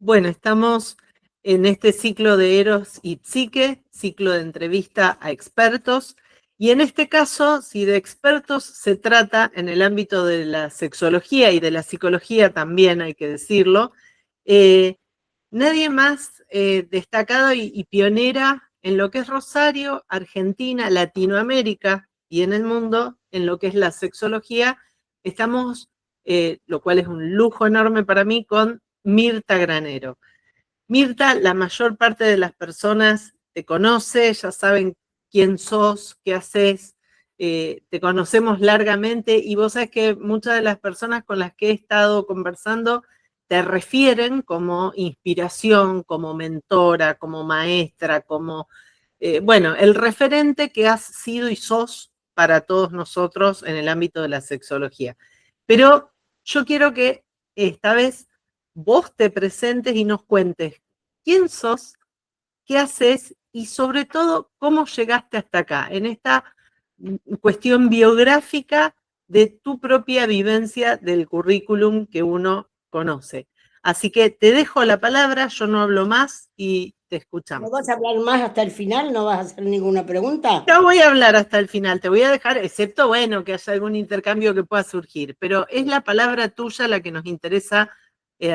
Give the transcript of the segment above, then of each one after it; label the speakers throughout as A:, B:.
A: Bueno, estamos en este ciclo de Eros y Psique, ciclo de entrevista a expertos, y en este caso, si de expertos se trata en el ámbito de la sexología y de la psicología también, hay que decirlo, nadie más destacado y pionera en lo que es Rosario, Argentina, Latinoamérica y en el mundo, en lo que es la sexología, estamos, lo cual es un lujo enorme para mí, con Mirta Granero. Mirta, la mayor parte de las personas te conoce, ya saben quién sos, qué haces, te conocemos largamente y vos sabés que muchas de las personas con las que he estado conversando te refieren como inspiración, como mentora, como maestra, como, bueno, el referente que has sido y sos para todos nosotros en el ámbito de la sexología. Pero yo quiero que esta vez vos te presentes y nos cuentes quién sos, qué haces y sobre todo cómo llegaste hasta acá, en esta cuestión biográfica de tu propia vivencia del currículum que uno conoce. Así que te dejo la palabra, yo no hablo más y te escuchamos.
B: ¿No vas a hablar más hasta el final? ¿No vas a hacer ninguna pregunta?
A: Yo voy a hablar hasta el final, te voy a dejar, excepto, bueno, que haya algún intercambio que pueda surgir, pero es la palabra tuya la que nos interesa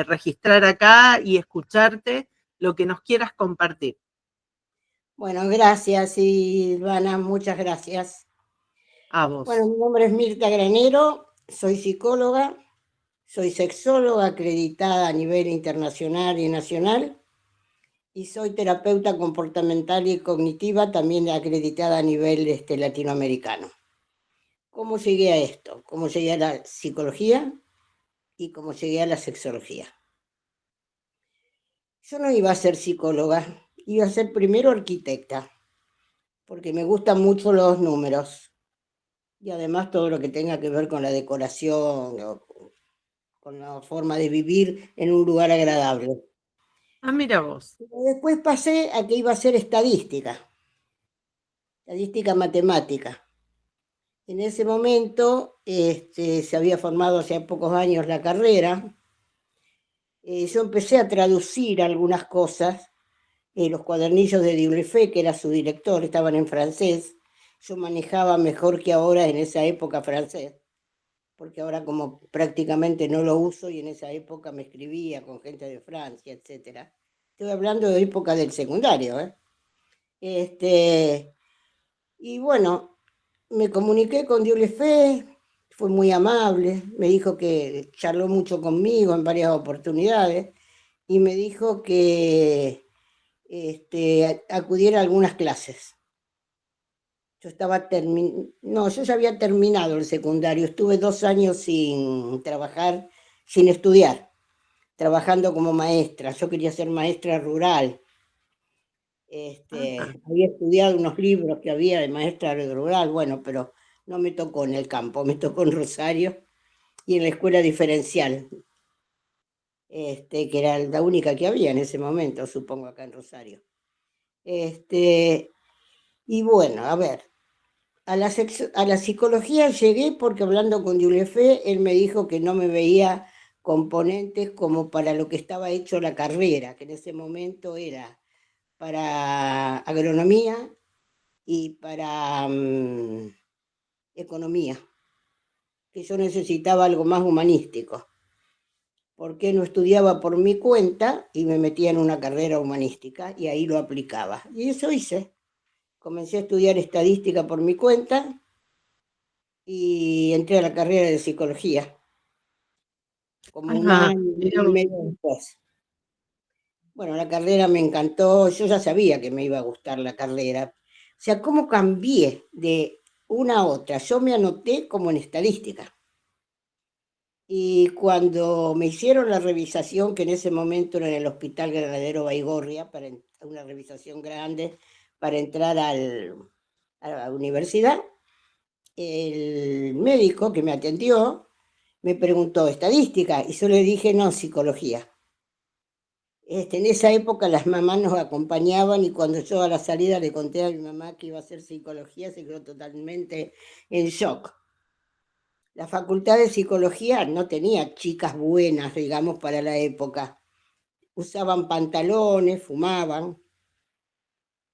A: registrar acá y escucharte lo que nos quieras compartir.
B: Bueno, gracias, Silvana, muchas gracias.
A: A vos.
B: Bueno, mi nombre es Mirta Granero, soy psicóloga, soy sexóloga acreditada a nivel internacional y nacional y soy terapeuta comportamental y cognitiva también acreditada a nivel latinoamericano. ¿Cómo llegué a esto? ¿Cómo llegué a la psicología y cómo llegué a la sexología? Yo no iba a ser psicóloga, iba a ser primero arquitecta, porque me gustan mucho los números y además todo lo que tenga que ver con la decoración, o con la forma de vivir en un lugar agradable.
A: Ah, mira vos.
B: Pero después pasé a que iba a ser estadística matemática. En ese momento se había formado hace pocos años la carrera. Yo empecé a traducir algunas cosas. Los cuadernillos de Diulefé, que era su director, estaban en francés. Yo manejaba mejor que ahora en esa época francés, porque ahora como prácticamente no lo uso y en esa época me escribía con gente de Francia, etc. Estoy hablando de época del secundario, ¿eh? Y bueno, me comuniqué con Diulefé, fue muy amable, me dijo que charló mucho conmigo en varias oportunidades y me dijo que acudiera a algunas clases. Yo ya había terminado el secundario, estuve 2 años sin trabajar, sin estudiar, trabajando como maestra. Yo quería ser maestra rural.
A: Ah,
B: Había estudiado unos libros que había de maestra rural, bueno, pero no me tocó en el campo, me tocó en Rosario y en la escuela diferencial, que era la única que había en ese momento, supongo, acá en Rosario. Y bueno, a ver, a la psicología llegué porque hablando con Diulefé, él me dijo que no me veía componentes como para lo que estaba hecho la carrera, que en ese momento era para agronomía y para economía, que yo necesitaba algo más humanístico. ¿Por qué no estudiaba por mi cuenta y me metía en una carrera humanística y ahí lo aplicaba? Y eso hice. Comencé a estudiar estadística por mi cuenta y entré a la carrera de psicología, como un
A: ah,
B: año
A: mira
B: y
A: vos.
B: medio después. Bueno, la carrera me encantó, yo ya sabía que me iba a gustar la carrera. O sea, ¿cómo cambié de una a otra? Yo me anoté como en estadística. Y cuando me hicieron la revisación, que en ese momento era en el Hospital Granadero Baigorria, para una revisación grande para entrar a la universidad, el médico que me atendió me preguntó estadística y yo le dije no, psicología. En esa época las mamás nos acompañaban y cuando yo a la salida le conté a mi mamá que iba a hacer psicología, se quedó totalmente en shock. La facultad de psicología no tenía chicas buenas, digamos, para la época. usaban pantalones, fumaban.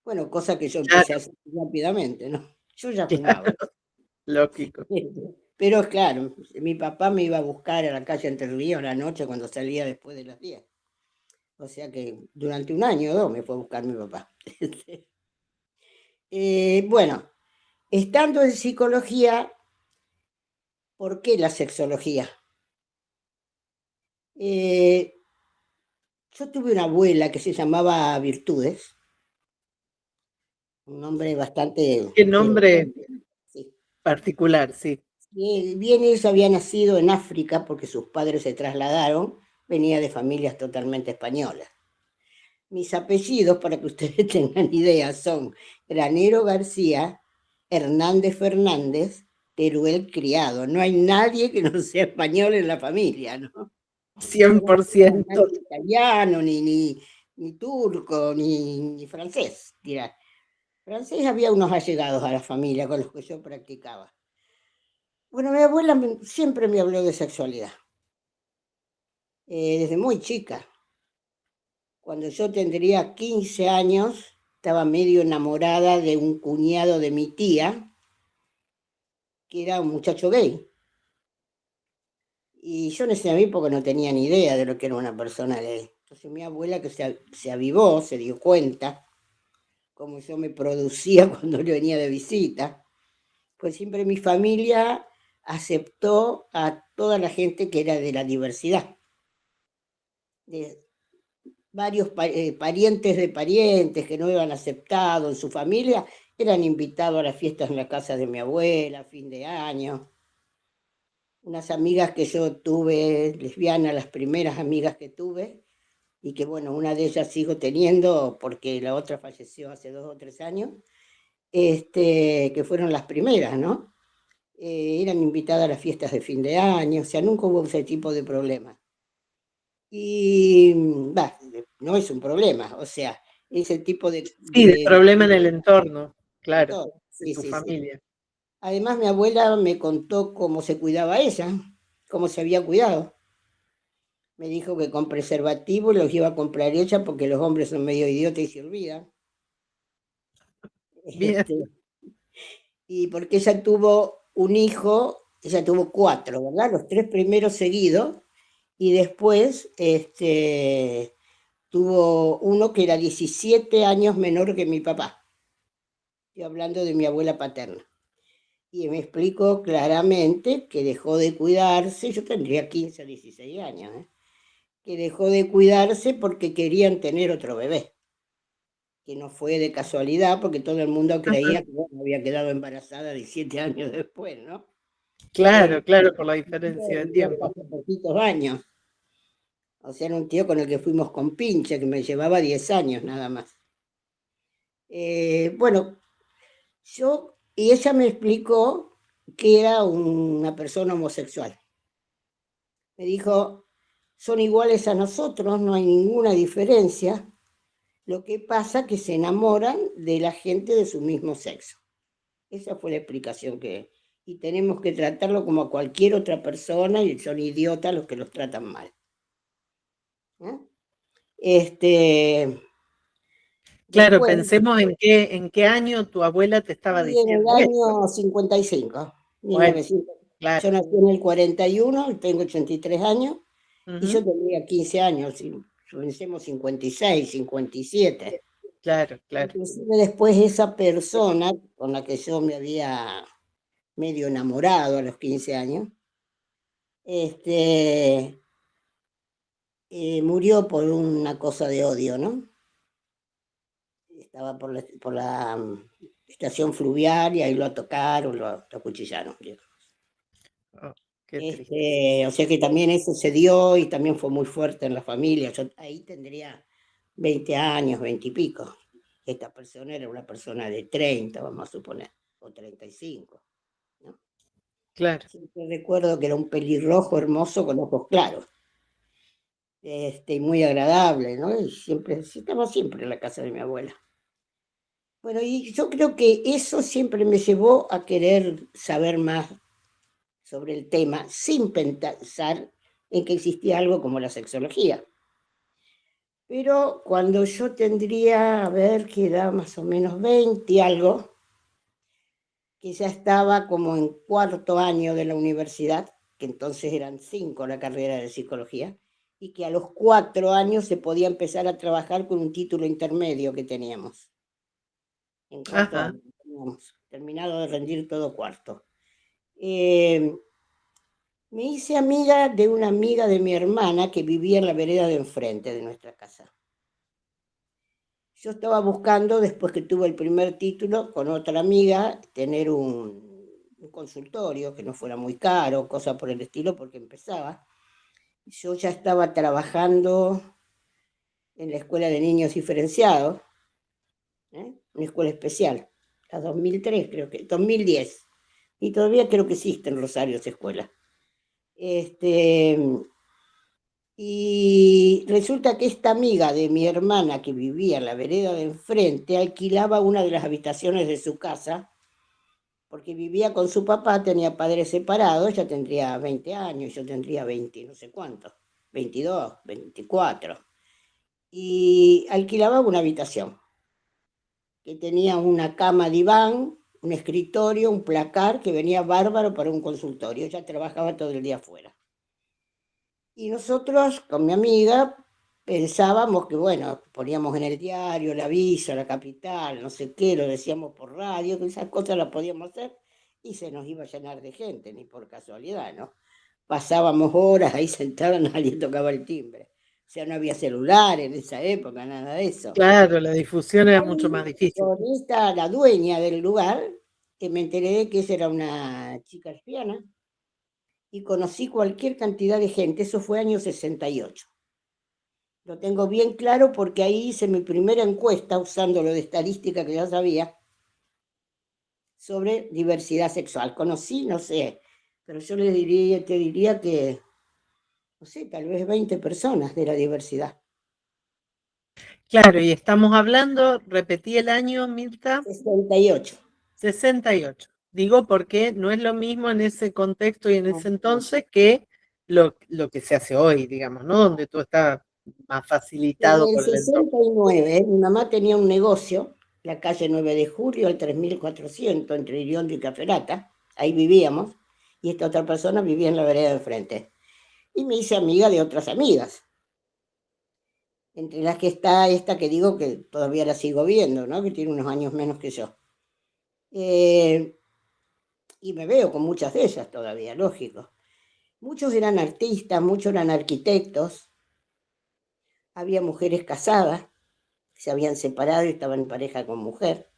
B: Bueno, cosa que yo
A: Claro,
B: empecé a hacer rápidamente, ¿no? Yo ya
A: claro,
B: fumaba.
A: lógico.
B: Pero claro, mi papá me iba a buscar a la calle Entre Ríos a la noche cuando salía después de las 10. O sea que durante un año o dos me fue a buscar mi papá. Bueno, estando en psicología, ¿por qué la sexología? Eh, yo tuve una abuela que se llamaba Virtudes, un nombre bastante
A: Qué nombre
B: elocuente. Sí.
A: particular, sí.
B: Bien, ella había nacido en África porque sus padres se trasladaron, venía de familias totalmente españolas. Mis apellidos, para que ustedes tengan idea, son Granero García, Hernández Fernández, Teruel Criado. No hay nadie que no sea español en la familia, ¿no?
A: Cien
B: No
A: por
B: tengo
A: ciento.
B: nadie italiano, ni turco, ni francés, dirá. Francés había unos allegados a la familia con los que yo practicaba. Bueno, mi abuela siempre me habló de sexualidad, desde muy chica. Cuando yo tendría 15 años, estaba medio enamorada de un cuñado de mi tía, que era un muchacho gay. Y yo en ese época no tenía ni idea de lo que era una persona gay. Entonces mi abuela, que se avivó, se dio cuenta, como yo me producía cuando yo venía de visita, pues siempre mi familia aceptó a toda la gente que era de la diversidad, de varios parientes de parientes que no eran aceptados en su familia, eran invitados a las fiestas en la casa de mi abuela, a fin de año. Unas amigas que yo tuve, lesbianas, las primeras amigas que tuve, y que bueno, una de ellas sigo teniendo porque la otra falleció hace 2 o 3 años, que fueron las primeras, ¿no? Eran invitadas a las fiestas de fin de año, o sea, nunca hubo ese tipo de problema. Y no es un problema, o sea, ese tipo
A: Sí, de problema en el entorno,
B: de
A: claro,
B: todo.
A: de
B: Sí,
A: tu
B: sí, sí.
A: familia.
B: Además, mi abuela me contó cómo se cuidaba ella, cómo se había cuidado. Me dijo que con preservativo los iba a comprar ella porque los hombres son medio idiotas y se olvidan.
A: Bien,
B: Este, y porque ella tuvo un hijo, ella tuvo cuatro, ¿verdad? Los tres primeros seguidos, y después tuvo uno que era 17 años menor que mi papá. Estoy hablando de mi abuela paterna. Y me explicó claramente que dejó de cuidarse, yo tendría 15 o 16 años, ¿eh? Que dejó de cuidarse porque querían tener otro bebé, que no fue de casualidad porque todo el mundo
A: ajá,
B: creía que bueno, había quedado embarazada 17 años después, ¿no?
A: claro,
B: Eh,
A: claro, por la
B: mi
A: diferencia
B: tío
A: de
B: murió
A: tiempo.
B: hace poquitos años, o sea, era un tío con el que fuimos con pinche, que me llevaba 10 años nada más. Bueno, y ella me explicó que era una persona homosexual. Me dijo, son iguales a nosotros, no hay ninguna diferencia. Lo que pasa es que se enamoran de la gente de su mismo sexo. Esa fue la explicación que... Y tenemos que tratarlo como a cualquier otra persona y son idiotas los que los tratan mal. ¿Eh? Este,
A: Claro,
B: después,
A: pensemos en qué año tu abuela te estaba
B: y en el
A: diciendo esto.
B: año 55,
A: Bueno,
B: 1900,
A: claro.
B: yo nací en el 41, y tengo 83 años, y yo
A: Ujú,
B: tenía 15 años, si pensemos 56, 57.
A: claro, claro.
B: Inclusive después esa persona con la que yo me había medio enamorado a los 15 años, este, murió por una cosa de odio, ¿no? Estaba por la estación fluvial y ahí lo tocaron, lo acuchillaron.
A: Oh, qué triste.
B: O sea que también eso se dio y también fue muy fuerte en la familia. Yo ahí tendría 20 años, 20 y pico. Esta persona era una persona de 30, vamos a suponer, o 35, ¿no?
A: Claro.
B: Siempre recuerdo que era un pelirrojo hermoso con ojos claros, y muy agradable, ¿no? Y siempre, sí, estaba siempre en la casa de mi abuela. Bueno, y yo creo que eso siempre me llevó a querer saber más sobre el tema, sin pensar en que existía algo como la sexología. Pero cuando yo tendría, a ver, que era más o menos 20 y algo, que ya estaba como en cuarto año de la universidad, que entonces eran 5 la carrera de psicología, y que a los 4 años se podía empezar a trabajar con un título intermedio que teníamos. En cuarto
A: Ajá.
B: año teníamos terminado de rendir todo cuarto. Eh, Me hice amiga de una amiga de mi hermana que vivía en la vereda de enfrente de nuestra casa. Yo estaba buscando, después que tuve el primer título, con otra amiga, tener un consultorio que no fuera muy caro, cosa por el estilo, porque empezaba. Yo ya estaba trabajando en la escuela de niños diferenciados, una escuela especial, la 2003 creo que, 2010. Y todavía creo que existe en Rosario esa escuela. Este, y resulta que esta amiga de mi hermana que vivía en la vereda de enfrente alquilaba una de las habitaciones de su casa porque vivía con su papá, tenía padres separados, ella tendría 20 años, yo tendría 20, no sé cuánto, 22, 24. Y alquilaba una habitación que tenía una cama diván, un escritorio, un placar que venía bárbaro para un consultorio. Ella trabajaba todo el día afuera. Y nosotros, con mi amiga, pensábamos que, bueno, poníamos en el diario el aviso, la capital, no sé qué, lo decíamos por radio, que esas cosas las podíamos hacer y se nos iba a llenar de gente, ni por casualidad, ¿no? Pasábamos horas ahí sentados, nadie tocaba el timbre. O sea, no había celular en esa época, nada de eso.
A: Claro, la difusión era mucho más
B: Ahí,
A: difícil.
B: con esta, la dueña del lugar, que me enteré de que ella era una chica lesbiana, y conocí cualquier cantidad de gente, eso fue año 68. Lo tengo bien claro porque ahí hice mi primera encuesta usando lo de estadística que ya sabía sobre diversidad sexual. Conocí, no sé, pero yo te diría que, no sé, tal vez 20 personas de la diversidad.
A: Claro, y estamos hablando, repetí el año, Mirta,
B: 68.
A: 68. Digo porque no es lo mismo en ese contexto y en
B: No,
A: ese
B: no.
A: entonces que lo que se hace hoy, digamos, ¿no? Donde tú estás más
B: En
A: facilitado
B: el
A: por el entorno.
B: 69, mi mamá tenía un negocio, la calle 9 de Julio, al 3400, entre Iriondo y Caferata. Ahí vivíamos. Y esta otra persona vivía en la vereda de enfrente. Y me hice amiga de otras amigas, entre las que está esta que digo que todavía la sigo viendo, ¿no? Que tiene unos años menos que yo. Eh, y me veo con muchas de ellas todavía, lógico. Muchos eran artistas, muchos eran arquitectos, había mujeres casadas, que se habían separado y estaban en pareja con mujer.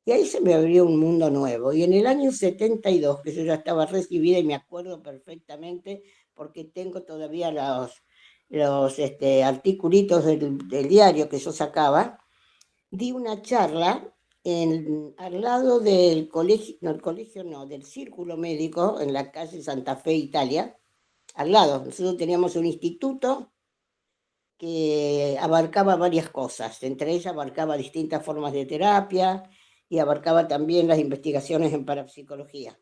B: Y ahí se me abrió un mundo nuevo. Y en el año 72, que yo ya estaba recibida y me acuerdo perfectamente porque tengo todavía los articulitos del diario que yo sacaba, di una charla al lado del colegio, no, el colegio no, del Círculo Médico en la calle Santa Fe, Italia, al lado. Nosotros teníamos un instituto que abarcaba varias cosas, entre ellas abarcaba distintas formas de terapia y abarcaba también las investigaciones en parapsicología.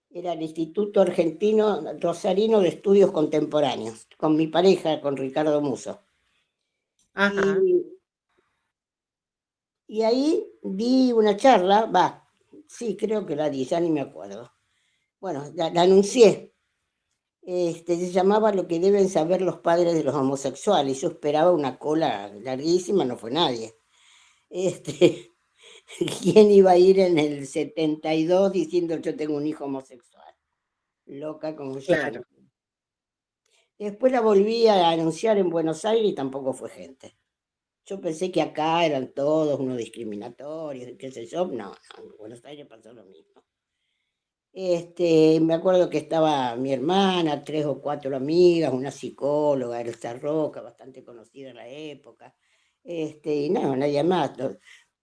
B: Era el Instituto Argentino Rosarino de Estudios Contemporáneos, con mi pareja, con Ricardo Muso.
A: Ajá,
B: Y, y ahí di una charla, sí, creo que la di, ya ni me acuerdo. Bueno, la anuncié. Se llamaba Lo que deben saber los padres de los homosexuales. Yo esperaba una cola larguísima, no fue nadie. Este, ¿Quién iba a ir en el 72 diciendo yo tengo un hijo homosexual? Loca como yo,
A: claro.
B: ¿no? Después la volví a anunciar en Buenos Aires y tampoco fue gente. Yo pensé que acá eran todos unos discriminatorios, qué sé yo. No, no, en Buenos Aires pasó lo mismo. Me acuerdo que estaba mi hermana, 3 o 4 amigas, una psicóloga, Elsa Roca, bastante conocida en la época, y no, nadie más.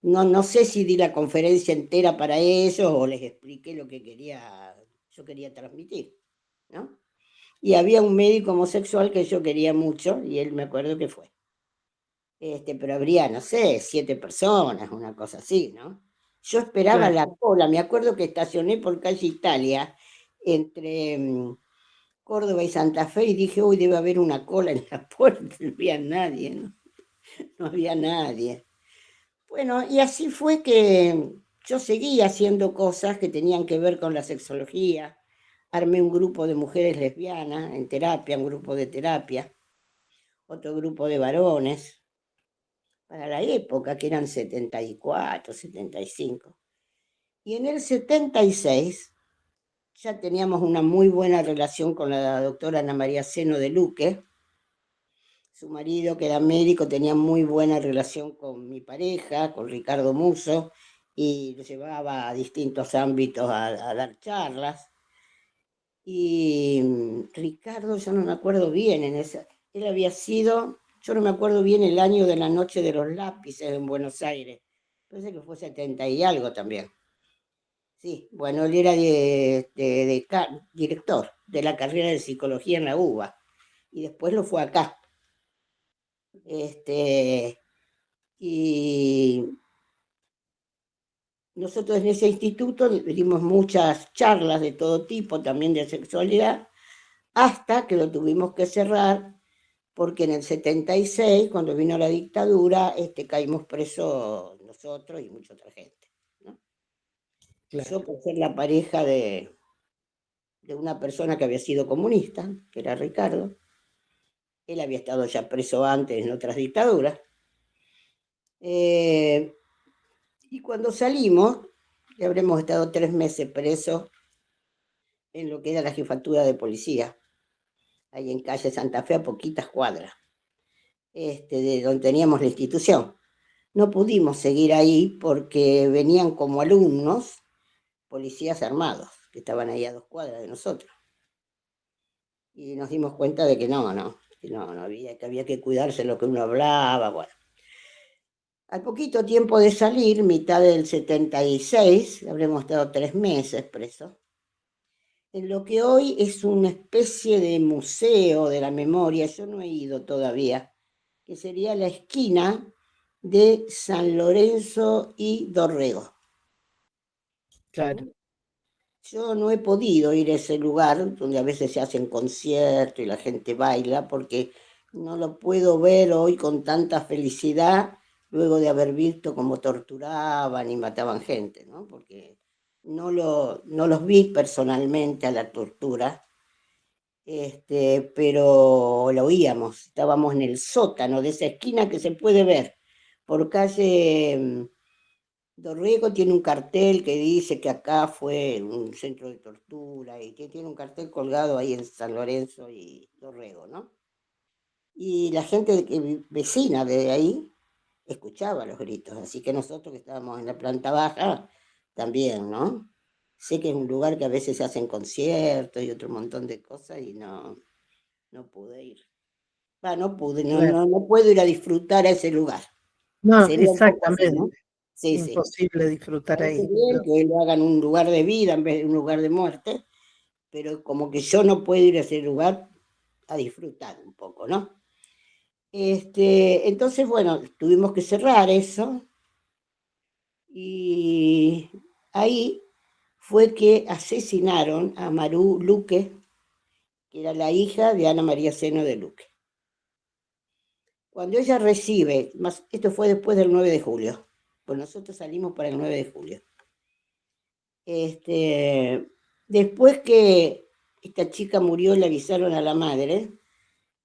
B: No, no sé si di la conferencia entera para ellos o les expliqué lo que yo quería transmitir, ¿no? Y había un médico homosexual que yo quería mucho y él me acuerdo que fue. Pero habría, no sé, 7 personas, una cosa así, ¿no? Yo esperaba
A: Claro.
B: la cola, me acuerdo que estacioné por calle Italia, entre Córdoba y Santa Fe y dije, uy, debe haber una cola en la puerta, no había nadie, ¿no? No había nadie. Bueno, y así fue que yo seguí haciendo cosas que tenían que ver con la sexología. Armé un grupo de mujeres lesbianas en terapia, un grupo de terapia, otro grupo de varones, para la época, que eran 74, 75. Y en el 76 ya teníamos una muy buena relación con la doctora Ana María Seno de Luque. Su marido, que era médico, tenía muy buena relación con mi pareja, con Ricardo Muso, y lo llevaba a distintos ámbitos a dar charlas. Y Ricardo, yo no me acuerdo bien en esa, él había sido, yo no me acuerdo bien el año de la Noche de los Lápices en Buenos Aires, parece que fue 70 y algo también. Sí, bueno, él era director de la carrera de psicología en la UBA y después lo fue acá. Y nosotros en ese instituto dimos muchas charlas de todo tipo, también de sexualidad, hasta que lo tuvimos que cerrar porque en el 76, cuando vino la dictadura, caímos presos nosotros y mucha otra gente, ¿no?
A: Claro.
B: Yo por ser la pareja de una persona que había sido comunista, que era Ricardo, él había estado ya preso antes en otras dictaduras, eh, y cuando salimos, que habremos estado 3 meses presos en lo que era la jefatura de policía, ahí en calle Santa Fe, a poquitas cuadras, de donde teníamos la institución. No pudimos seguir ahí porque venían como alumnos policías armados, que estaban ahí a 2 cuadras de nosotros. Y nos dimos cuenta de que no había, que había que cuidarse lo que uno hablaba, bueno. Al poquito tiempo de salir, mitad del 76, habremos estado 3 meses presos, en lo que hoy es una especie de museo de la memoria, yo no he ido todavía, que sería la esquina de San Lorenzo y Dorrego.
A: Claro.
B: Yo no he podido ir a ese lugar donde a veces se hacen conciertos y la gente baila, porque no lo puedo ver hoy con tanta felicidad luego de haber visto cómo torturaban y mataban gente, ¿no? Porque no los vi personalmente a la tortura, pero lo oíamos, estábamos en el sótano de esa esquina que se puede ver por calle Dorrego. Tiene un cartel que dice que acá fue un centro de tortura y que tiene un cartel colgado ahí en San Lorenzo y Dorrego, ¿no? Y la gente vecina de ahí escuchaba los gritos, así que nosotros que estábamos en la planta baja también, ¿no? Sé que es un lugar que a veces se hacen conciertos y otro montón de cosas y no pude ir. No pude,
A: Claro.
B: no puedo ir a disfrutar a ese lugar.
A: No,
B: Sería un poco así,
A: exactamente.
B: ¿no? Sí, sí.
A: Imposible disfrutar
B: Parece
A: ahí.
B: bien que hoy lo hagan un lugar de vida en vez de un lugar de muerte, pero como que yo no puedo ir a ese lugar a disfrutar un poco, ¿no? Entonces, bueno, tuvimos que cerrar eso y ahí fue que asesinaron a Maru Luque, que era la hija de Ana María Seno de Luque. Cuando ella recibe, esto fue después del 9 de julio, pues nosotros salimos para el 9 de julio. Después que esta chica murió, le avisaron a la madre.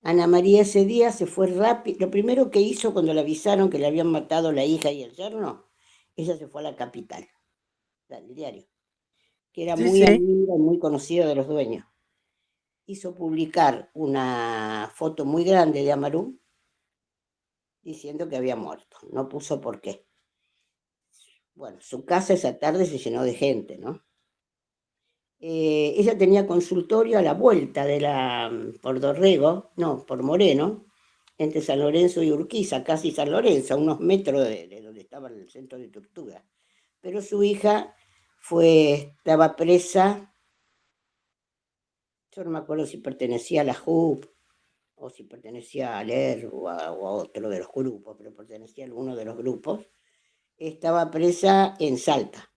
B: Ana María ese día se fue rápido. Lo primero que hizo cuando le avisaron que le habían matado la hija y el yerno, ella se fue a la capital, al diario, que era
A: Sí,
B: muy
A: sí.
B: amiga y muy conocida de los dueños. Hizo publicar una foto muy grande de Amarú diciendo que había muerto. No puso por qué. Bueno, su casa esa tarde se llenó de gente, ¿no? Ella tenía consultorio a la vuelta por Dorrego, no, por Moreno, entre San Lorenzo y Urquiza, casi San Lorenzo, a unos metros de donde estaba el centro de tortura. Pero su hija estaba presa, yo no me acuerdo si pertenecía a la JUP o si pertenecía al ER o a otro de los grupos, pero pertenecía a alguno de los grupos. Estaba presa en Salta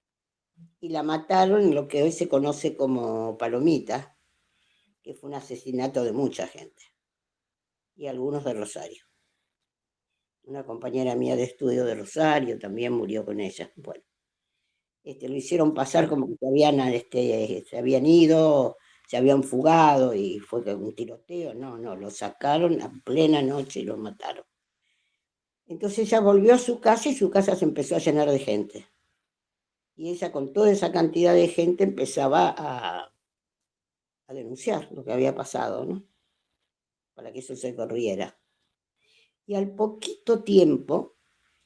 B: y la mataron en lo que hoy se conoce como Palomita, que fue un asesinato de mucha gente, y algunos de Rosario. Una compañera mía de estudio de Rosario también murió con ella. Bueno, lo hicieron pasar como que se habían ido, se habían fugado y fue un tiroteo. No, no, lo sacaron a plena noche y lo mataron. Entonces ella volvió a su casa y su casa se empezó a llenar de gente. Y ella con toda esa cantidad de gente empezaba a denunciar lo que había pasado, ¿no? Para que eso se corriera. Y al poquito tiempo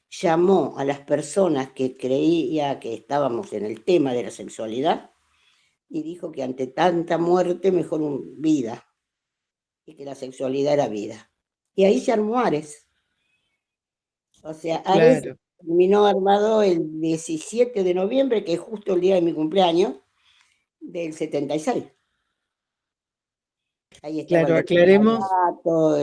B: llamó a las personas que creía que estábamos en el tema de la sexualidad y dijo que ante tanta muerte mejor vida, y que la sexualidad era vida. Y ahí se armó Ares. O sea, Ares
A: Claro,
B: terminó armado el 17 de noviembre, que es justo el día de mi cumpleaños, del 76. Ahí estaba el
A: claro,
B: doctor
A: aclaremos.
B: Malato,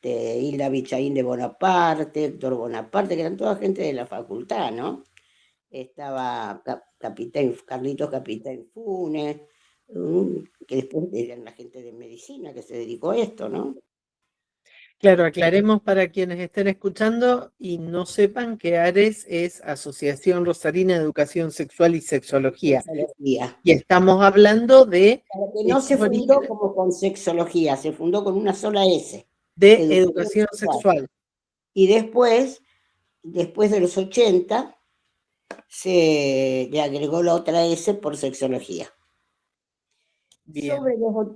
B: Hilda Bichaín de Bonaparte, Héctor Bonaparte, que eran toda gente de la facultad, ¿no? Estaba Carlitos Capitán Funes, que después eran la gente de medicina que se dedicó a esto, ¿no?
A: Claro, aclaremos para quienes estén escuchando y no sepan que ARES es Asociación Rosarina de Educación Sexual y Sexología.
B: Sexología.
A: Y estamos hablando de
B: Para que no se
A: estos
B: fundó
A: orígenes
B: como con sexología, se fundó con una sola S,
A: de
B: educación
A: educación
B: sexual.
A: sexual.
B: Y después de los 80, se le agregó la otra S por sexología.
A: Bien,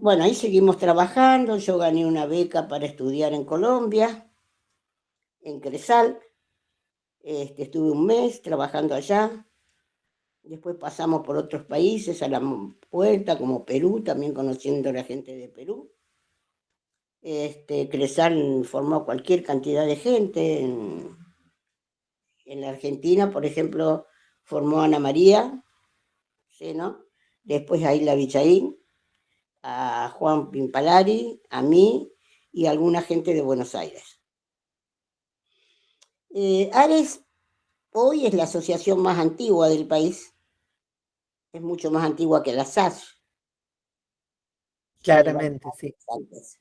B: Bueno, ahí seguimos trabajando, yo gané una beca para estudiar en Colombia, en Cresal, estuve un mes trabajando allá, después pasamos por otros países a la vuelta, como Perú, también conociendo a la gente de Perú. Cresal formó cualquier cantidad de gente. En la Argentina, por ejemplo, formó a Ana María, ¿sí, no? Después a Isla Bichaín, a Juan Pimpalari, a mí y a alguna gente de Buenos Aires. Ares hoy es la asociación más antigua del país, es mucho más antigua que la SAS, tiene varios
A: claramente, sí.
B: años antes.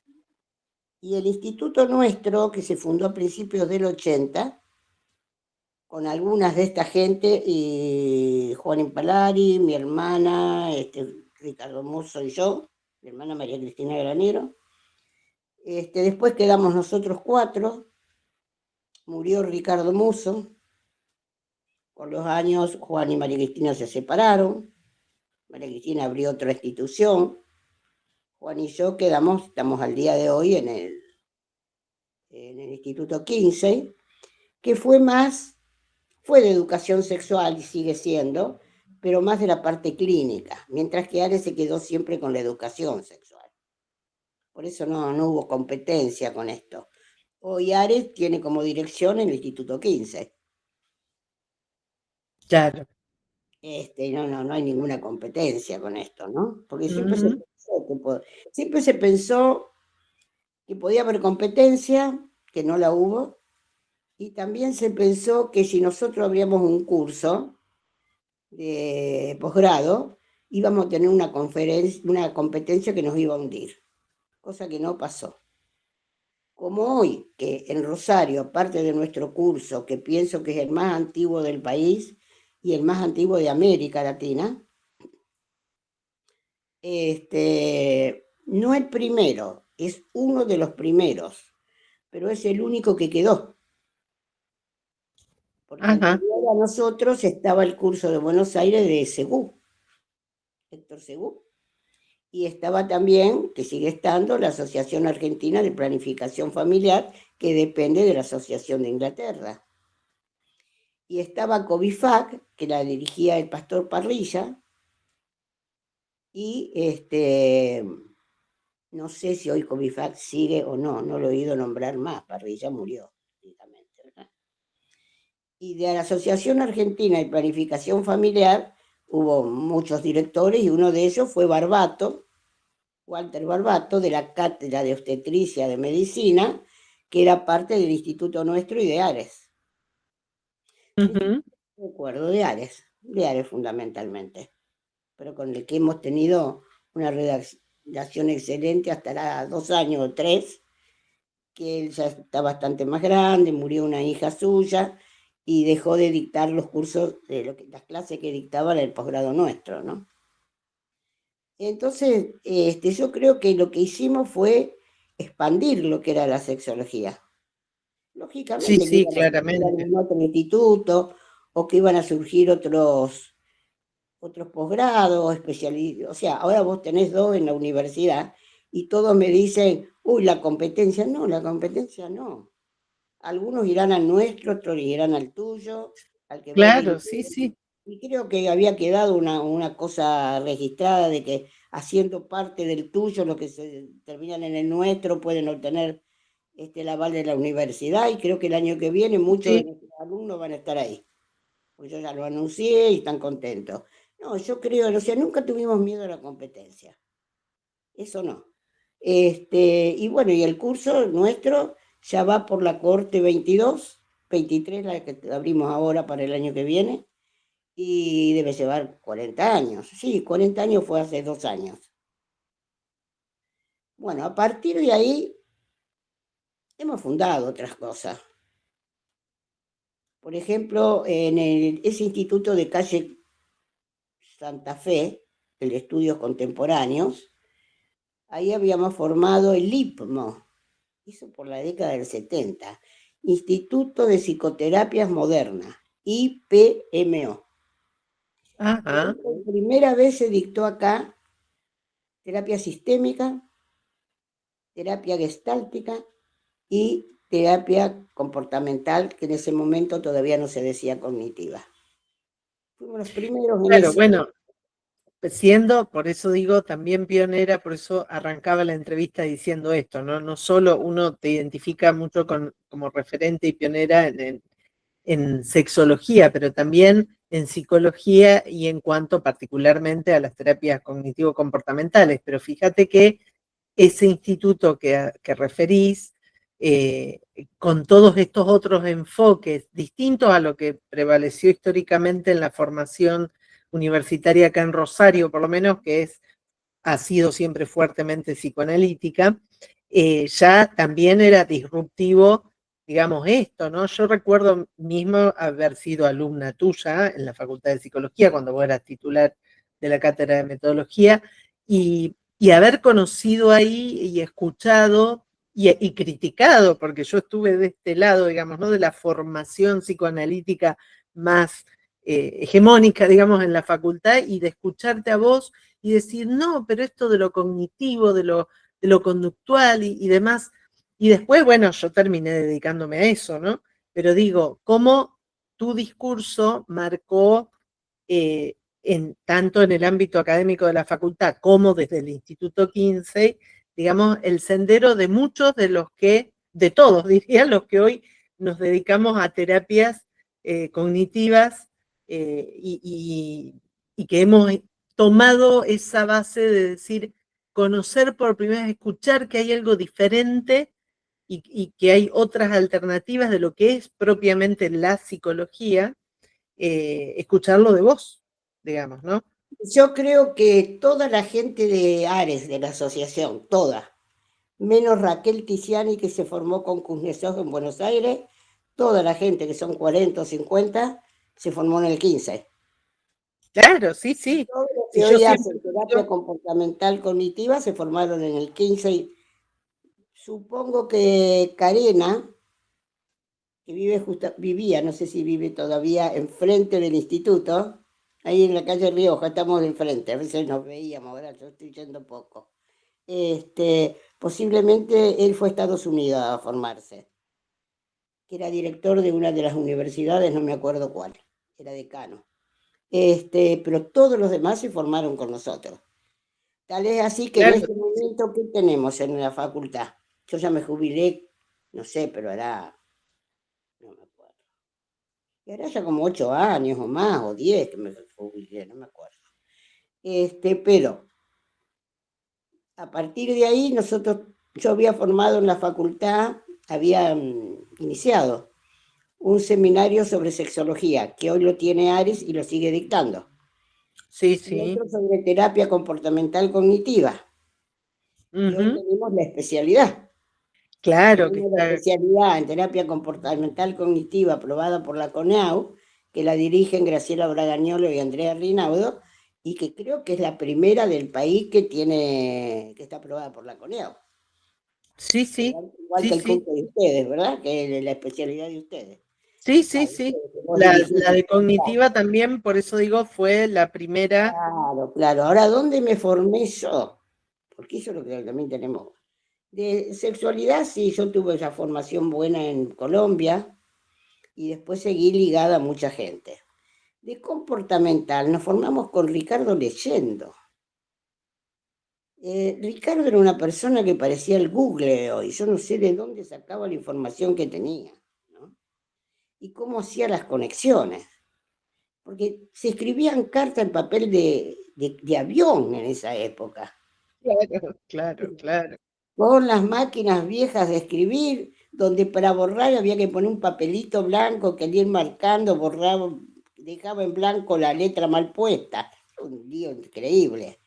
B: Y el instituto nuestro, que se fundó a principios del 80, con algunas de esta gente, y Juan Impalari, mi hermana, Ricardo Musso y yo, mi hermana María Cristina Granero. Después quedamos nosotros cuatro, murió Ricardo Musso, con los años Juan y María Cristina se separaron, María Cristina abrió otra institución, Juan y yo estamos al día de hoy en el Instituto 15, que fue de educación sexual y sigue siendo, pero más de la parte clínica, mientras que Ares se quedó siempre con la educación sexual. Por eso no hubo competencia con esto. Hoy Ares tiene como dirección el Instituto 15.
A: Claro.
B: No hay ninguna competencia con esto, ¿no? Porque
A: Ujú.
B: siempre se pensó que podía haber competencia, que no la hubo, y también se pensó que si nosotros abríamos un curso de posgrado, íbamos a tener una competencia que nos iba a hundir, cosa que no pasó. Como hoy, que en Rosario, aparte de nuestro curso, que pienso que es el más antiguo del país y el más antiguo de América Latina, no el primero, es uno de los primeros, pero es el único que quedó, porque
A: Ajá.
B: anterior a nosotros estaba el curso de Buenos Aires de Segú, Héctor Segú, y estaba también, que sigue estando, la Asociación Argentina de Planificación Familiar, que depende de la Asociación de Inglaterra. Y estaba Covifac, que la dirigía el pastor Parrilla, y no sé si hoy Covifac sigue o no lo he oído nombrar más, Parrilla murió, ¿verdad? Y de la Asociación Argentina de Planificación Familiar hubo muchos directores y uno de ellos fue Barbato, Walter Barbato, de la Cátedra de Obstetricia de Medicina, que era parte del instituto nuestro y de Ares.
A: Ujú.
B: Recuerdo de Ares fundamentalmente, pero con el que hemos tenido una relación excelente hasta los 2 años o 3, que él ya está bastante más grande, murió una hija suya y dejó de dictar los cursos, las clases que dictaba en el posgrado nuestro, ¿no? Entonces, yo creo que lo que hicimos fue expandir lo que era la sexología.
A: Sí,
B: Lógicamente que
A: sí,
B: iban a surgir
A: claramente.
B: algún otro instituto o que iban a surgir otros posgrados, especialidades. O sea, ahora vos tenés 2 en la universidad y todos me dicen, uy, la competencia. No, la competencia no. Algunos irán al nuestro, otros irán al tuyo, al que vos
A: Claro,
B: dirigís.
A: sí, sí.
B: Y creo que había quedado una cosa registrada de que haciendo parte del tuyo, los que se terminan en el nuestro pueden obtener el aval de la universidad, y creo que el año que viene muchos de
A: Sí.
B: nuestros alumnos van a estar ahí. Pues yo ya lo anuncié y están contentos. No, yo creo, o sea, nunca tuvimos miedo a la competencia. Eso no. Y bueno, y el curso nuestro ya va por la cohorte 22, 23, la que abrimos ahora para el año que viene, y debe llevar 40 años. Sí, 40 años fue hace 2 años. Bueno, a partir de ahí hemos fundado otras cosas. Por ejemplo, en ese instituto de calle Santa Fe, el de Estudios Contemporáneos, ahí habíamos formado el IPMO, eso por la década del 70, Instituto de Psicoterapias Modernas, IPMO.
A: Ajá.
B: Por primera vez se dictó acá terapia sistémica, terapia gestáltica y terapia comportamental, que en ese momento todavía no se decía cognitiva. Fuimos los primeros en
A: Claro,
B: eso.
A: bueno, siendo, por eso digo, también pionera, por eso arrancaba la entrevista diciendo esto, ¿no? No solo uno te identifica mucho como referente y pionera en sexología, pero también en psicología y en cuanto particularmente a las terapias cognitivo-comportamentales. Pero fíjate que ese instituto que referís, con todos estos otros enfoques distintos a lo que prevaleció históricamente en la formación universitaria acá en Rosario, por lo menos, ha sido siempre fuertemente psicoanalítica, ya también era disruptivo, digamos, esto, ¿no? Yo recuerdo mismo haber sido alumna tuya en la Facultad de Psicología, cuando vos eras titular de la cátedra de metodología, y haber conocido ahí y escuchado y criticado, porque yo estuve de este lado, digamos, ¿no? De la formación psicoanalítica más hegemónica, digamos, en la facultad, y de escucharte a vos y decir, no, pero esto de lo cognitivo, de lo conductual y demás. Y después, bueno, yo terminé dedicándome a eso, ¿no? Pero digo, cómo tu discurso marcó, tanto en el ámbito académico de la facultad como desde el Instituto 15, digamos, el sendero de muchos de los que, de todos, diría, los que hoy nos dedicamos a terapias cognitivas, y que hemos tomado esa base de decir, conocer por primera vez, escuchar que hay algo diferente y que hay otras alternativas de lo que es propiamente la psicología, escucharlo de vos, digamos, ¿no?
B: Yo creo que toda la gente de Ares, de la asociación, toda, menos Raquel Tiziani, que se formó con Kuznetsov en Buenos Aires, toda la gente, que son 40 o 50, se formó en el 15.
A: Claro, sí, sí.
B: Todos los
A: Si
B: que
A: yo
B: hoy
A: siempre
B: hacen terapia comportamental cognitiva se formaron en el 15. Y supongo que Karina, que vivía, no sé si vive todavía, enfrente del instituto, ahí en la calle Rioja, estamos enfrente, a veces nos veíamos, ahora yo estoy yendo poco. Posiblemente él fue a Estados Unidos a formarse, que era director de una de las universidades, no me acuerdo cuál, era decano. Pero todos los demás se formaron con nosotros. Tal es así que en
A: claro,
B: este momento, ¿qué tenemos en la facultad? Yo ya me jubilé, no sé, pero hará, no me acuerdo. Hará ya como 8 años o más, o 10 que me jubilé, no me acuerdo. Pero a partir de ahí yo había formado en la facultad, había iniciado un seminario sobre sexología, que hoy lo tiene Ares y lo sigue dictando.
A: sí,
B: Y
A: sí.
B: otro sobre terapia comportamental cognitiva. Y hoy
A: Ujú.
B: tenemos la especialidad.
A: Claro que
B: Tenemos la
A: está.
B: especialidad en terapia comportamental cognitiva aprobada por la CONEAU, que la dirigen Graciela Bragañolo y Andrea Rinaudo, y que creo que es la primera del país que está aprobada por la CONEAU.
A: Sí, sí,
B: Igual
A: sí,
B: que el
A: sí,
B: curso de ustedes, ¿verdad? Que es la especialidad de ustedes.
A: sí, sí,
B: Va,
A: sí.
B: ustedes, que vos dirigís
A: La
B: la
A: de
B: facultad.
A: cognitiva también, por eso digo, fue la primera.
B: Claro, claro. Ahora, ¿dónde me formé yo? Porque eso es lo que también tenemos. De sexualidad, sí, yo tuve esa formación buena en Colombia y después seguí ligada a mucha gente. De comportamental nos formamos con Ricardo leyendo. Ricardo era una persona que parecía el Google de hoy. Yo no sé de dónde sacaba la información que tenía, ¿no? Y cómo hacía las conexiones. Porque se escribían cartas en papel de avión en esa época,
A: Claro, claro, claro.
B: con las máquinas viejas de escribir, donde para borrar había que poner un papelito blanco que al ir marcando borraba, dejaba en blanco la letra mal puesta. Un lío increíble.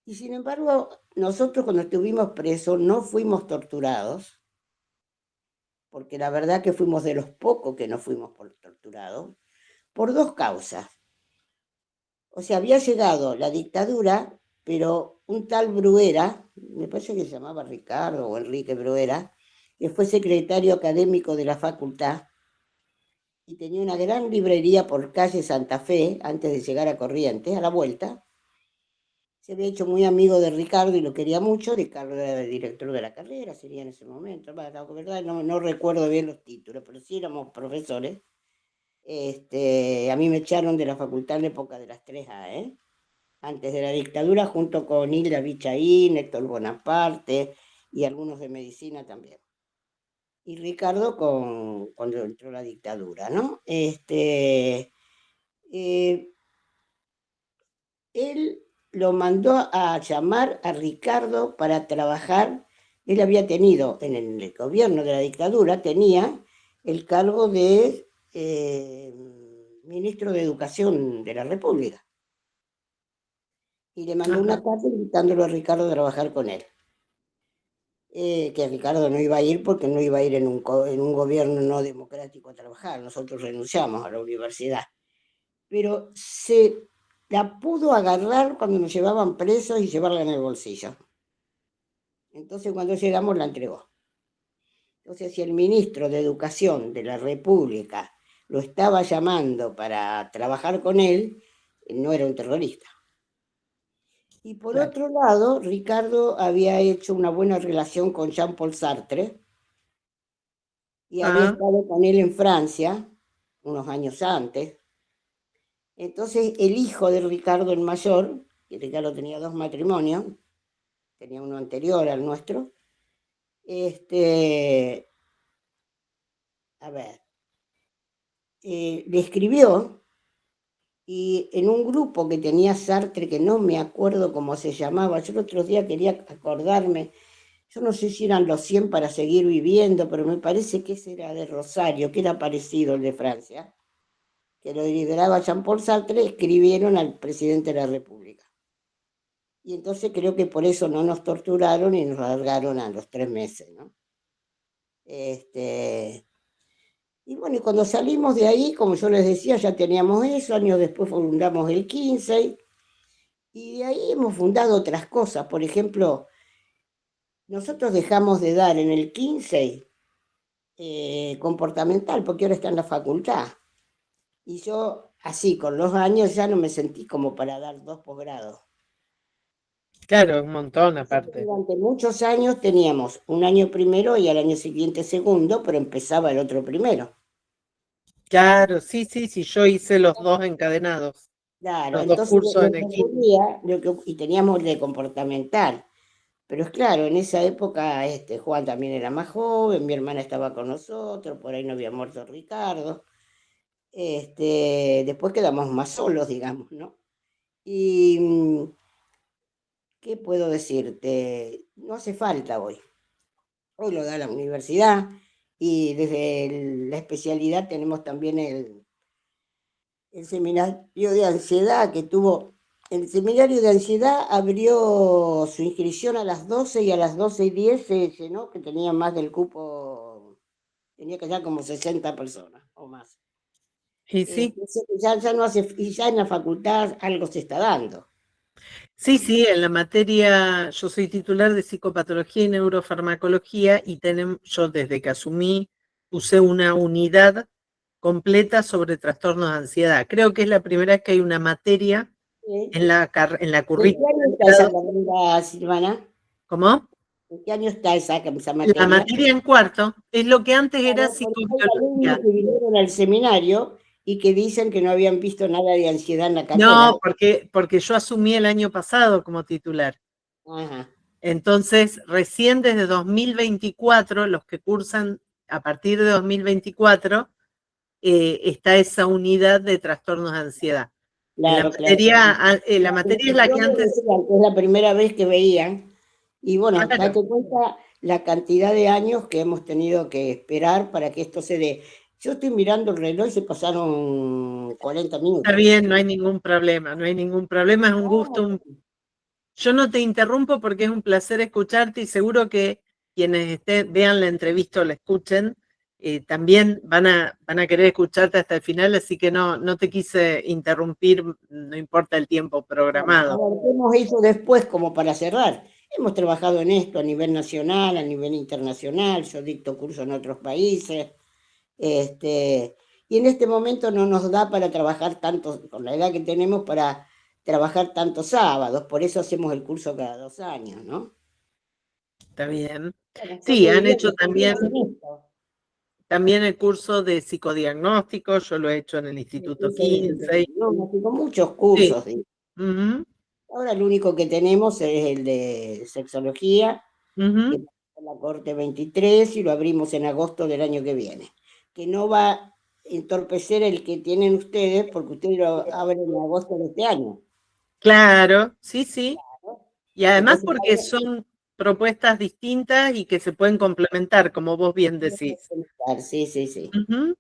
B: Y sin embargo, nosotros cuando estuvimos presos no fuimos torturados, porque la verdad que fuimos de los pocos que no fuimos torturados, por dos causas. O sea, había llegado la dictadura, pero un tal Bruera, me parece que se llamaba Ricardo o Enrique Bruera, que fue secretario académico de la facultad y tenía una gran librería por calle Santa Fe, antes de llegar a Corrientes, a la vuelta. Se había hecho muy amigo de Ricardo y lo quería mucho. Ricardo era el director de la carrera, sería en ese momento. Bueno, la verdad no recuerdo bien los títulos, pero sí éramos profesores. A mí me echaron de la facultad en la época de las 3A, ¿eh? Antes de la dictadura, junto con Hilda Vichaín, Héctor Bonaparte y algunos de medicina también. Y Ricardo cuando entró la dictadura, ¿no? Eh, Él lo mandó a llamar a Ricardo para trabajar. Él había tenido, en el gobierno de la dictadura, tenía el cargo de ministro de Educación de la República. Y le mandó una
A: Ajá,
B: carta invitándolo a Ricardo a trabajar con él. Que Ricardo no iba a ir porque no iba a ir en un gobierno no democrático a trabajar. Nosotros renunciamos a la universidad. Pero se la pudo agarrar cuando nos llevaban presos y llevarla en el bolsillo. Entonces cuando llegamos la entregó. Entonces si el ministro de Educación de la República lo estaba llamando para trabajar con él, no era un terrorista. Y por
A: claro.
B: otro lado, Ricardo había hecho una buena relación con Jean-Paul Sartre y había
A: Ah,
B: estado con él en Francia unos años antes. Entonces el hijo de Ricardo el mayor, que Ricardo tenía dos matrimonios, tenía uno anterior al nuestro, a ver, le escribió y en un grupo que tenía Sartre, que no me acuerdo cómo se llamaba, yo el otro día quería acordarme, yo no sé si eran los 100 para seguir viviendo, pero me parece que ese era de Rosario, que era parecido al de Francia, que lo lideraba Jean-Paul Sartre, escribieron al presidente de la República. Y entonces creo que por eso no nos torturaron y nos largaron a los 3 meses, ¿no? Este, y bueno, y cuando salimos de ahí, como yo les decía, ya teníamos eso, años después fundamos el 15 y de ahí hemos fundado otras cosas. Por ejemplo, nosotros dejamos de dar en el 15 comportamental, porque ahora está en la facultad. Y yo, así, con los años ya no me sentí como para dar dos posgrados.
A: claro, un montón
B: Así que
A: aparte.
B: durante muchos años teníamos un año primero y al año siguiente segundo, pero empezaba el otro primero.
A: Claro, sí, sí, sí, yo hice los dos encadenados,
B: Claro,
A: los dos
B: entonces
A: cursos
B: lo
A: en
B: que
A: equipo.
B: ocurría, y teníamos el de comportamental, pero es claro, en esa época Juan también era más joven, mi hermana estaba con nosotros, por ahí no había muerto Ricardo, después quedamos más solos, digamos, ¿no? Y, ¿qué puedo decirte? No hace falta hoy. Hoy lo da la universidad y desde la especialidad tenemos también el seminario de ansiedad que tuvo El seminario de ansiedad abrió su inscripción a las 12 y a las 12:10 se llenó, que tenía más del cupo, tenía que ser como 60 personas o más.
A: Y sí,
B: Ya no hace, y ya en la facultad algo se está dando.
A: sí, en la materia, yo soy titular de psicopatología y neurofarmacología y yo desde que asumí puse una unidad completa sobre trastornos de ansiedad. Creo que es la primera vez que hay una materia
B: ¿Sí?
A: en la
B: ¿En qué
A: currícula
B: año
A: de
B: está esa
A: grado.
B: carrera, Silvana?
A: ¿Cómo?
B: ¿En qué año está esa
A: La
B: materia?
A: materia en cuarto es lo que antes era
B: Claro, porque hay alumnos
A: psicobiología.
B: que vinieron al seminario y que dicen que no habían visto nada de ansiedad en la carrera.
A: No, porque yo asumí el año pasado como titular.
B: Ajá.
A: Entonces, recién desde 2024, los que cursan a partir de 2024, está esa unidad de trastornos de ansiedad. En
B: Claro, claro.
A: la
B: La
A: materia es la que
B: inscripción me
A: antes,
B: decían que es la primera vez que veían. Y bueno,
A: claro,
B: date cuenta la cantidad de años que hemos tenido que esperar para que esto se dé. Yo estoy mirando el reloj y se pasaron 40
A: está
B: minutos.
A: bien, no hay ningún problema, no hay ningún problema, es un gusto. Yo no te interrumpo porque es un placer escucharte y seguro que quienes vean la entrevista o la escuchen, también van a querer escucharte hasta el final, así que no te quise interrumpir, no importa el tiempo
B: Bueno, a
A: programado.
B: ver, ¿qué hemos hecho después como para cerrar? Hemos trabajado en esto a nivel nacional, a nivel internacional, yo dicto cursos en otros países, y en este momento no nos da para trabajar tanto, con la edad que tenemos, para trabajar tantos sábados, por eso hacemos el curso cada 2 años, ¿no?
A: Está bien.
B: Bueno, yo
A: Sí,
B: te
A: han
B: diría
A: hecho
B: que seguimos en esto.
A: también el curso de psicodiagnóstico, yo lo he hecho en el
B: El
A: Instituto
B: curso de
A: 15.
B: psicodiagnóstico, muchos
A: Sí.
B: cursos. ¿Sí?
A: Ujú,
B: Ahora el único que tenemos es el de sexología, que
A: ujú.
B: va a la Corte 23 y lo abrimos en agosto del año que viene. Que no va a entorpecer el que tienen ustedes, porque ustedes lo abren en agosto de este año.
A: Claro, sí, sí.
B: ¿No?
A: Y además
B: Entonces,
A: porque son propuestas distintas y que se pueden complementar, como vos bien decís.
B: sí, sí, sí.
A: Ujú.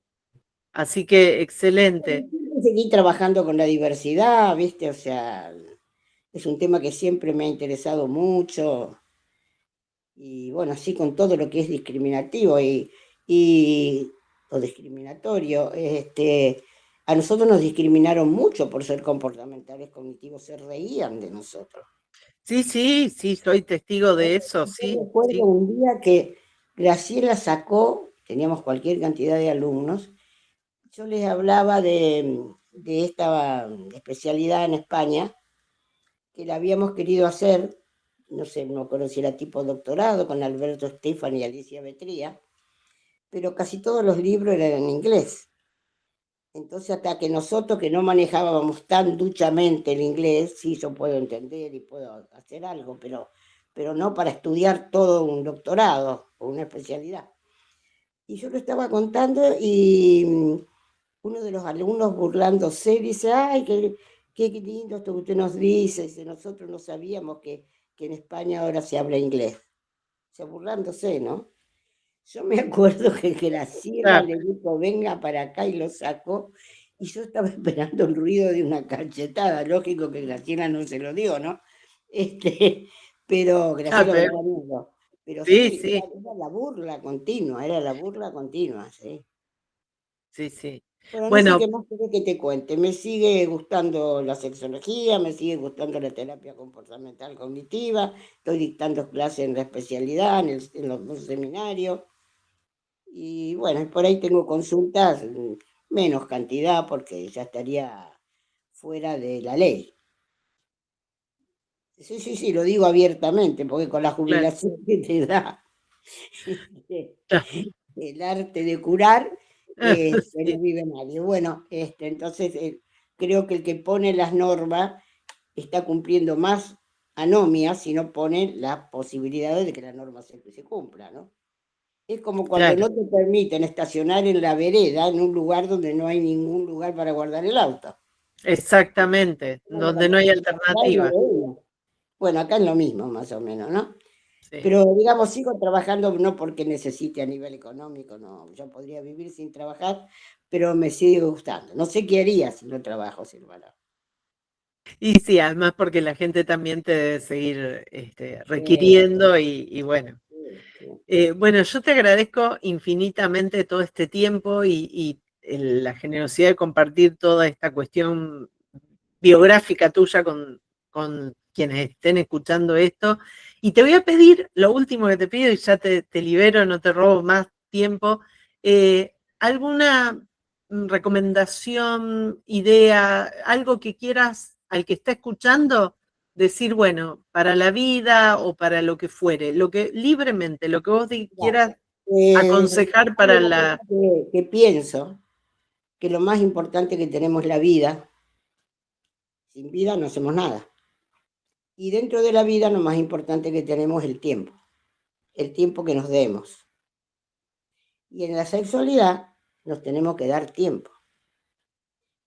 A: Así que excelente.
B: Seguir trabajando con la diversidad, ¿viste? O sea, es un tema que siempre me ha interesado mucho. Y bueno, así con todo lo que es discriminativo y o discriminatorio, a nosotros nos discriminaron mucho por ser comportamentales cognitivos, se reían de nosotros.
A: Sí, soy testigo de eso,
B: Yo
A: sí,
B: recuerdo
A: sí.
B: un día que Graciela sacó, teníamos cualquier cantidad de alumnos, yo les hablaba de esta especialidad en España, que la habíamos querido hacer, no sé, no acuerdo si era tipo doctorado, con Alberto Estefan y Alicia Betría, pero casi todos los libros eran en inglés. Entonces, hasta que nosotros que no manejábamos tan duchamente el inglés, sí, yo puedo entender y puedo hacer algo, pero no para estudiar todo un doctorado o una especialidad. Y yo lo estaba contando y uno de los alumnos burlándose dice, ay, qué lindo esto que usted nos dice, dice, nosotros no sabíamos que en España ahora se habla inglés. O sea, burlándose, ¿no? Yo me acuerdo que Graciela
A: Claro.
B: le dijo, venga para acá y lo sacó, y yo estaba esperando el ruido de una cachetada, lógico que Graciela no se lo dio, ¿no? Este, pero
A: A
B: Graciela me
A: ver,
B: daba miedo. Pero
A: sí,
B: sí,
A: sí,
B: era la burla continua, sí.
A: sí.
B: Bueno, no sé
A: Bueno,
B: qué más querés que te cuente. Me sigue gustando la sexología, me sigue gustando la terapia comportamental cognitiva, estoy dictando clases en la especialidad, en los dos seminarios. Y bueno, por ahí tengo consultas, menos cantidad porque ya estaría fuera de la ley. Sí, sí, sí, lo digo abiertamente, porque con la
A: claro,
B: jubilación que te da
A: ya.
B: el arte de curar, que no
A: Sí,
B: vive nadie. Bueno, entonces creo que el que pone las normas está cumpliendo más anomias si no pone las posibilidades de que la norma se cumpla, ¿no? Es como cuando
A: claro,
B: no te permiten estacionar en la vereda, en un lugar donde no hay ningún lugar para guardar el auto.
A: exactamente,
B: Bueno,
A: donde
B: cuando
A: no hay
B: se pasaba, no
A: alternativa.
B: veía. Bueno, acá es lo mismo, más o menos, ¿no?
A: Sí.
B: Pero digamos, sigo trabajando no porque necesite a nivel económico, no, yo podría vivir sin trabajar, pero me sigue gustando. No sé qué haría si no trabajo, Silvana.
A: Y sí, además porque la gente también te debe seguir requiriendo y bueno. Bueno, yo te agradezco infinitamente todo este tiempo y la generosidad de compartir toda esta cuestión biográfica tuya con quienes estén escuchando esto. Y te voy a pedir, lo último que te pido, y ya te libero, no te robo más tiempo, alguna recomendación, idea, algo que quieras al que está escuchando decir, bueno, para la vida o para lo que fuere, lo que libremente, lo que vos quieras aconsejar para la...
B: Que pienso que lo más importante que tenemos es la vida. Sin vida no hacemos nada. Y dentro de la vida lo más importante que tenemos es el tiempo que nos demos. Y en la sexualidad nos tenemos que dar tiempo.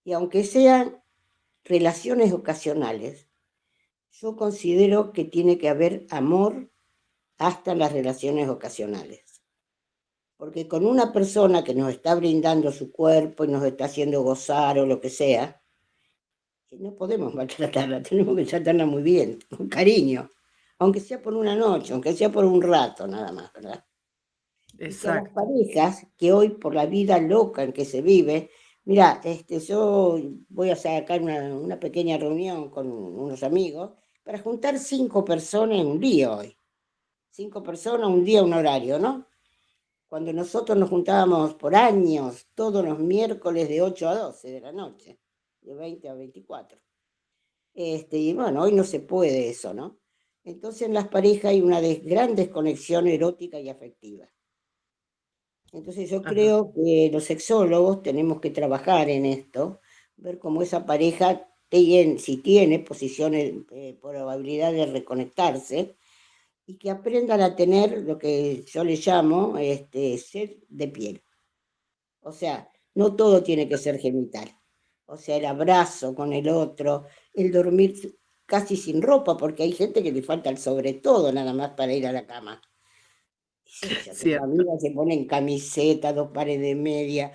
B: Y aunque sean relaciones ocasionales, yo considero que tiene que haber amor hasta en las relaciones ocasionales. Porque con una persona que nos está brindando su cuerpo y nos está haciendo gozar o lo que sea, no podemos maltratarla, tenemos que tratarla muy bien, con cariño, aunque sea por una noche, aunque sea por un rato nada más, ¿verdad? Y que a las
A: Exacto.
B: parejas que hoy por la vida loca en que se vive, mira, yo voy a sacar una pequeña reunión con unos amigos para juntar 5 personas en un día hoy. 5 personas, un día, un horario, ¿no? Cuando nosotros nos juntábamos por años, todos los miércoles de 8 a 12 de la noche, de 20 a 24. Y bueno, hoy no se puede eso, ¿no? Entonces en las parejas hay una gran desconexión erótica y afectiva. Entonces yo
A: Ajá.
B: creo que los sexólogos tenemos que trabajar en esto, ver cómo esa pareja, si tiene posiciones, probabilidad de reconectarse, y que aprendan a tener lo que yo le llamo sed de piel. O sea, no todo tiene que ser genital. O sea, el abrazo con el otro, el dormir casi sin ropa, porque hay gente que le falta el sobre todo nada más para ir a la cama. Que
A: Cierto.
B: familia se ponen camiseta, 2 pares de media,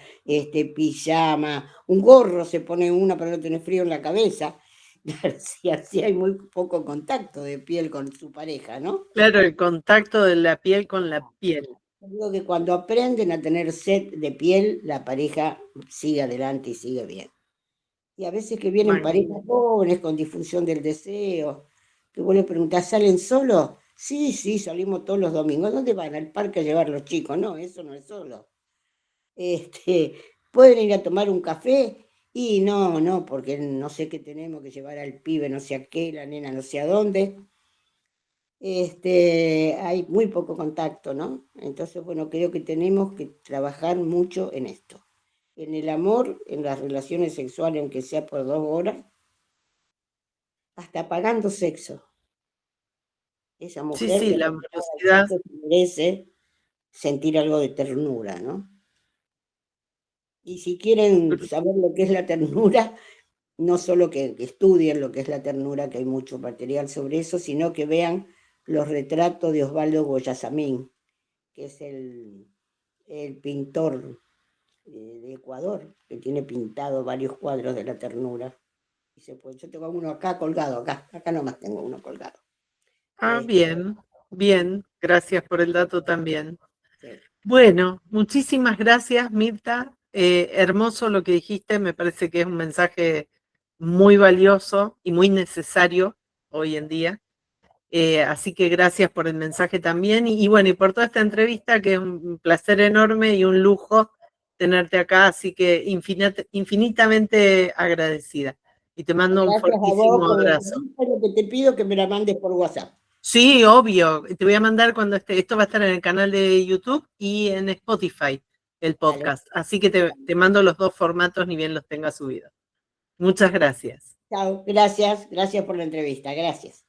B: pijama, un gorro se pone una para no tener frío en la cabeza. Claro, sí, así hay muy poco contacto de piel con su pareja, ¿no?
A: Claro, el contacto de la piel con la piel.
B: Yo digo que cuando aprenden a tener sed de piel, la pareja sigue adelante y sigue bien. Y a veces que vienen parejas
A: Magnífico.
B: jóvenes con difusión del deseo, que vos le preguntás, ¿salen solos? Sí, sí, salimos todos los domingos. ¿Dónde van? Al parque a llevar los chicos. No, eso no es solo. Este, ¿Pueden ir a tomar un café? Y no, no, porque no sé qué tenemos que llevar al pibe, no sé a qué, la nena no sé a dónde. Hay muy poco contacto, ¿no? Entonces, bueno, creo que tenemos que trabajar mucho en esto. En el amor, en las relaciones sexuales, aunque sea por 2 horas, hasta pagando sexo. Esa
A: Sí,
B: mujer
A: sí,
B: que
A: la
B: cuando paga el
A: amorosidad.
B: sexo merece sentir algo de ternura, ¿no? Y si quieren saber lo que es la ternura, no solo que estudien lo que es la ternura, que hay mucho material sobre eso, sino que vean los retratos de Osvaldo Goyasamín, que es el pintor de Ecuador, que tiene pintado varios cuadros de la ternura. Yo tengo uno acá colgado, acá nomás tengo uno colgado.
A: Ah,
B: Este,
A: bien, bien. Gracias por el dato también.
B: sí.
A: Bueno, muchísimas gracias, Mirta. Hermoso lo que dijiste, me parece que es un mensaje muy valioso y muy necesario hoy en día. Así que gracias por el mensaje también y bueno, y por toda esta entrevista, que es un placer enorme y un lujo tenerte acá, así que infinitamente agradecida. Y te mando un
B: Gracias a vos
A: fortísimo
B: por la
A: abrazo.
B: entrevista. Lo que te pido que me la mandes por WhatsApp.
A: Sí, obvio. Te voy a mandar cuando esto va a estar en el canal de YouTube y en Spotify, el
B: Dale.
A: podcast. Así que te mando los dos formatos, ni bien los tenga subidos. Muchas gracias.
B: Chao, gracias por la entrevista, gracias.